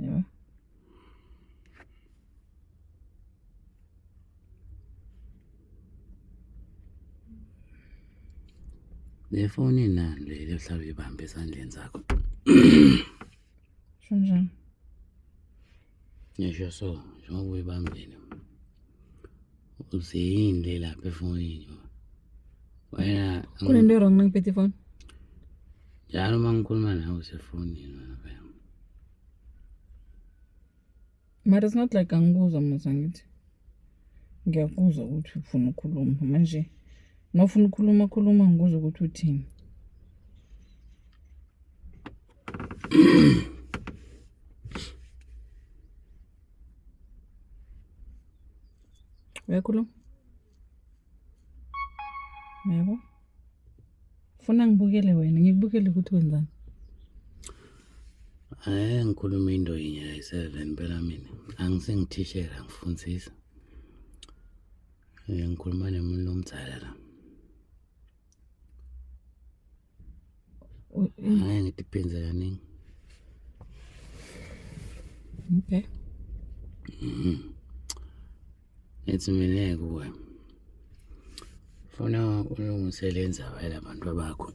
Yeah. Le phone nani le lehlala ibambe esandleni sakho. Shonjani? Ngisho so, njengoba uyibambile. Uzeyini le lapha efonini. Wena Kunento wrong nangiphethe ifoni? njalo mangikhuluma nawe usefonini wena phela. But it's not like angikuzwa manje ngithi. Ngiyakuzwa ukuthi ufuna ukukhuluma manje. Nofuna ukukhuluma ngikuzwa ukuthi uthini. Uyakhuluma? Yebo. Ufuna ngibukele wena, ngikubukele ukuthi wenzani? Ngikhuluma into yinye ayi7 phela mina. Angisengithishela ngifundisisa. Ngikhuluma nomuntu omdala la. Ngidiphenze kaningi. Okay. Ethi mina kuwe. Funa ulungiselenza wena abantu bakho.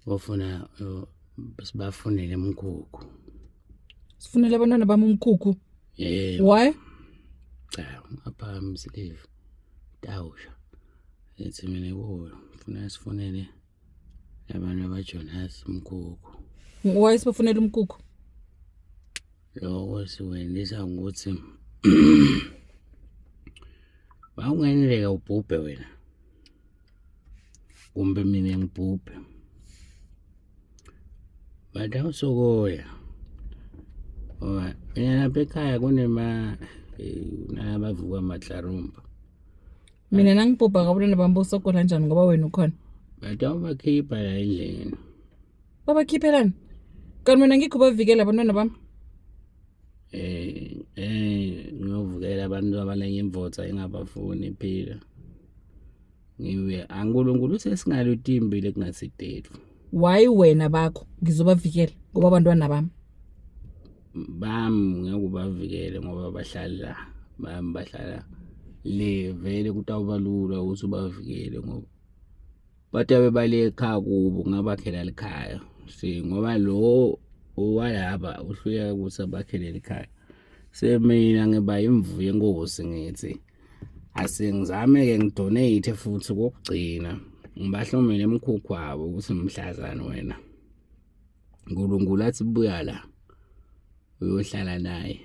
Wofuna sibafunele umkhukhu. Sifunele abantwana bami umkhukhu. Yebo. Why? Cha, apha msilive. Tawusha. Ethi mina kuwe. Funa sifunele abantu abaJonas umkhukhu. Why sibafunele umkhukhu? Lokho siwendisa ukuthi bawungeneleka ubhubhe wena. Kumbe mina ngibhubhe. Bada usokoya. Owa, mina lapha ekhaya kunema nabavuka amatlarumba. Mina nangibhubha kabona nabambo sokola kanjani ngoba wena ukhona. Bada ubakhipha la endlini. Babakhiphelani? Kanti mina ngikho bavikela abantwana bami. Ngiyovukela abantu abalenye imvotsa engabafuni phela. Ngiwe ankulunkulu sesingalutimbi kungasidethu. Why wena bakho ngizobavikela ngoba abantwana bami? Bami ngekubavikele ngoba bahlala le vele kutawubalula ukuthi ubavikele ngoba batabe bale ekhaya kubo ngabakhela ekhaya ngoba lo owalapha uhluleka ukuthi abakhelele ekhaya. Semina ngiba imvuyo enkosi ngithi asengizame ke ngidonate futhi kokugcina ngibahlomele emkhukhu wabo ukuthi mhlazana wena uNkulunkulu athi buya la uyohlala naye.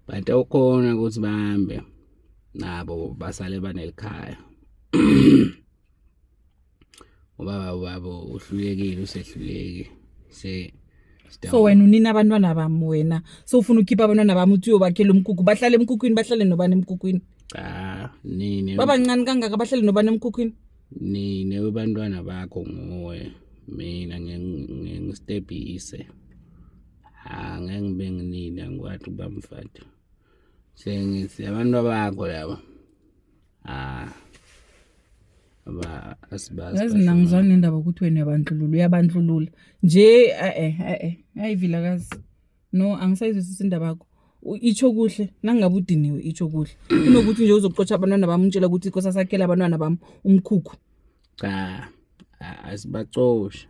But awukhona ukuthi bahambe nabo basale banelikhaya. Ubaba wabo uhlulekile usehluleki So wena unina abantwana bami wena so ufuna ukhipha abantwana bami uthi uyobakhela umkhukhu bahlale emkhukhwini bahlale nobani emkhukhwini? Cha nini baba ncane kangaka bahlale nobani emkhukhwini? Nini abantwana bakho ngowe mina ngistebhise. Ngeke ngibe nginini angikwathi ukuba mfati. Sengithi abantu bakho laba. Asibazi. Yazi mina ngizwana nendaba ukuthi wena uyabandlulula. Nje ayivilakazi. No angisayizwisisa indaba yakho. Icho kuhle nangabe udiniwe icho kuhle. Kunokuthi nje uzoqotsha abantwana bami untshela ukuthi inkosi asakhela abantwana bami umkhukhu. Cha asibacosha.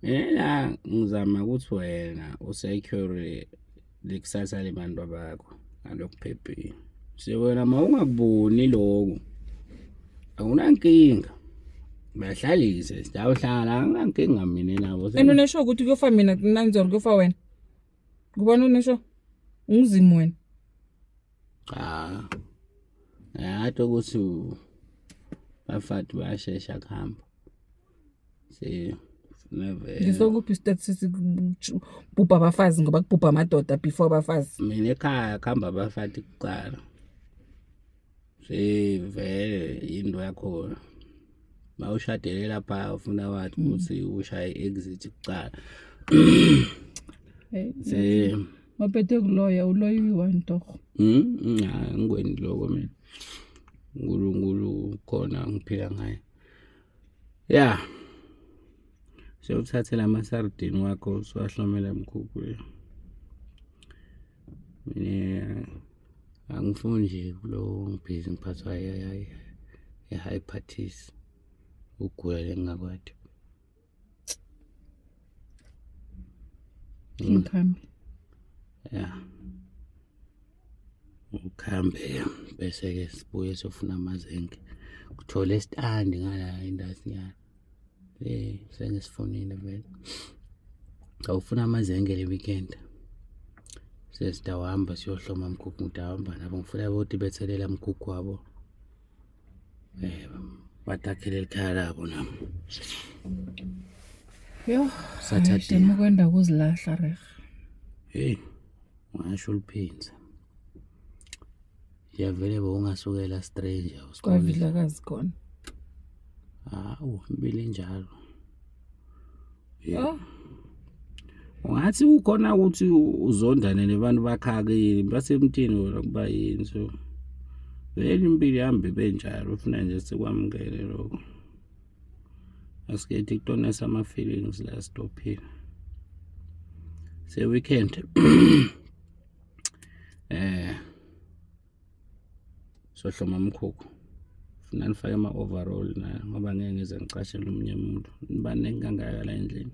Mina ngizama ukuthi wena usecure lekusasa lebantu bakho alokuphephile. Sewena mawungakuboni lokho awunankinga bahlalise sitawuhlala anginankinga mina nabo. Unesho ukuthi kuyofa mina nanzoro kuyofa wena? Ngubani unesho? Ungizimo wena. Yathi ukuthi bafati bayashesha kuhamba. Ngisokuphi statistics bubha abafazi ngoba kubhubha amadoda before abafazi. Mina ekhaya kuhamba abafati kuqala. Vele into yakho mawushadele lapha ufuna wathi ukuthi ushaye exit kuqala. Maphethe kuloya uloyiwa ntorho. Ngikweni lokho mina. uNkulunkulu khona ngiphila ngaye. Yeah. Sewuthathela amasardini wakho siwahlomela mkhukhu. Mina angifuni nje kulo ngibhizi ngiphathwa hepatitis ukugula lengakwadi. Ngikhambi. Yeah. Ukhambe bese ke sibuye sofuna amazenge. Kuthole isitandi ngala indasinyana. Sengisifonile vele. Awufuna amazenge le weekend. Sesitawahamba siyohloma mkhukhu ngidahamba nabo ngifuna ukuthi bethelela mkhukhu wabo. Batakhele ikhaya labo nami. Yo, Saturday. Kwenda kuzilahla reg. Hey, ngisho uliphinza. Yavele ungasukela stranger Kwavila kazi khona. Impilo njalo. Oh, Ungathi ukhona ukuthi uzondane nebantu bakhakile basemthini wona kuba yini so. Vele impilo yami benjalo ufuna nje sikwamukele lokho. Asikethi kutonesa ama feelings la stophile. Se weekend. Sohloma mkhukhu. Funa nifake ama overall na ngoba ngeke ngize ngicashele umunye umuntu. Nibanenge kangaka la endlini.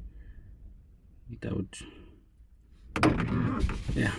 Without. Yeah.